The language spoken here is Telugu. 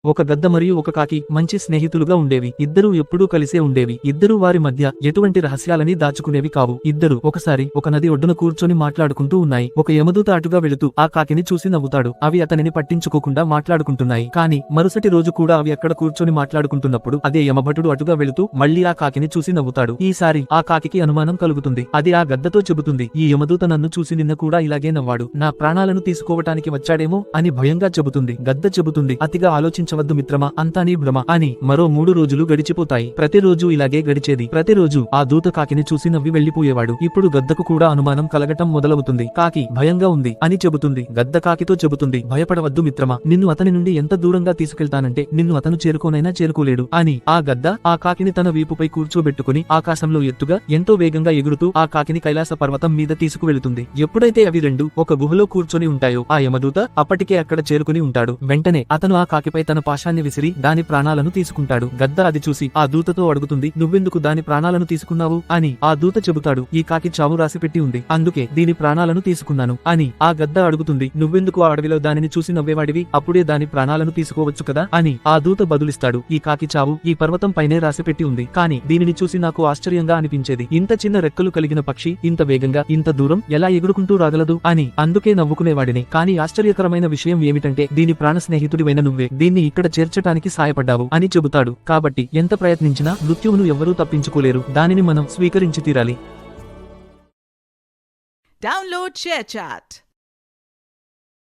ఒక గద్ద మరియు ఒక కాకి మంచి స్నేహితులుగా ఉండేవి. ఇద్దరూ ఎప్పుడూ కలిసే ఉండేవి. ఇద్దరూ వారి మధ్య ఎటువంటి రహస్యాలని దాచుకునేవి కావు. ఇద్దరు ఒకసారి ఒక నది ఒడ్డున కూర్చొని మాట్లాడుకుంటూ ఉన్నాయి. ఒక యమదూత అటుగా వెళుతూ ఆ కాకిని చూసి నవ్వుతాడు. అవి అతనిని పట్టించుకోకుండా మాట్లాడుకుంటున్నాయి. కానీ మరుసటి రోజు కూడా అవి అక్కడ కూర్చొని మాట్లాడుకుంటున్నప్పుడు అదే యమభటుడు అటుగా వెళుతూ మళ్లీ ఆ కాకిని చూసి నవ్వుతాడు. ఈసారి ఆ కాకికి అనుమానం కలుగుతుంది. అది ఆ గద్దతో చెబుతుంది, ఈ యమదూత నన్ను చూసి నిన్న కూడా ఇలాగే నవ్వాడు, నా ప్రాణాలను తీసుకోవటానికి వచ్చాడేమో అని భయంగా చెబుతుంది. గద్ద చెబుతుంది, అతిగా ఆలోచించవద్దు మిత్రమా, అంతా నీ భ్రమ అని. మరో 3 రోజులు గడిచిపోతాయి. ప్రతిరోజు ఇలాగే గడిచేది. ప్రతిరోజు ఆ దూత కాకిని చూసి నవ్వి వెళ్లిపోయేవాడు. ఇప్పుడు గద్దకు కూడా అనుమానం కలగటం మొదలవుతుంది. కాకి భయంగా ఉంది అని చెబుతుంది. గద్ద కాకితో చెబుతుంది, భయపడవద్దు మిత్రమా, నిన్ను అతని నుండి ఎంత దూరంగా తీసుకెళ్తానంటే నిన్ను అతను చేరుకోనైనా చేరుకోలేడు అని. ఆ గద్ద ఆ కాకిని తన వీపుపై కూర్చోబెట్టుకుని ఆకాశంలో ఎత్తుగా ఎంతో వేగంగా ఎగురుతూ ఆ కాకిని కైలాస పర్వతం మీద తీసుకువెళుతుంది. ఎప్పుడైతే అవి రెండు ఒక గుహలో కూర్చొని ఉంటాయో ఆ యమదూత అప్పటికే అక్కడ చేరుకుని ఉంటాడు. వెంటనే అతను ఆ కాకిపై తన పాశాన్ని విసిరి దాని ప్రాణాలను తీసుకుంటాడు. గద్ద అది చూసి ఆ దూతతో అడుగుతుంది, నువ్వెందుకు దాని ప్రాణాలను తీసుకున్నావు అని. ఆ దూత చెబుతాడు, ఈ కాకి చావు రాసిపెట్టి ఉంది, అందుకే దీని ప్రాణాలను తీసుకున్నాను అని. ఆ గద్ద అడుగుతుంది, నువ్వెందుకు ఆ అడవిలో దానిని చూసి నవ్వేవాడివి, అప్పుడే దాని ప్రాణాలను తీసుకోవచ్చు కదా అని. ఆ దూత బదులిస్తాడు, ఈ కాకి చావు ఈ పర్వతం పైనే రాసిపెట్టి ఉంది, కానీ దీనిని చూసి నాకు ఆశ్చర్యంగా అనిపించేది. ఇంత చిన్న రెక్కలు కలిగిన పక్షి ఇంత వేగంగా ఇంత దూరం ఎలా ఎగురుకుంటూ రాగలదు అని. అందుకే నవ్వుకునేవాడిని. కానీ ఆశ్చర్యకరమైన విషయం ఏమిటంటే దీని ప్రాణ స్నేహితుడివైన నువ్వే దీన్ని ఇక్కడ చేర్చటానికి సాయపడ్డావు అని చెబుతాడు. కాబట్టి ఎంత ప్రయత్నించినా మృత్యువును ఎవ్వరూ తప్పించుకోలేరు, దానిని మనం స్వీకరించి తీరాలి. Download ShareChat.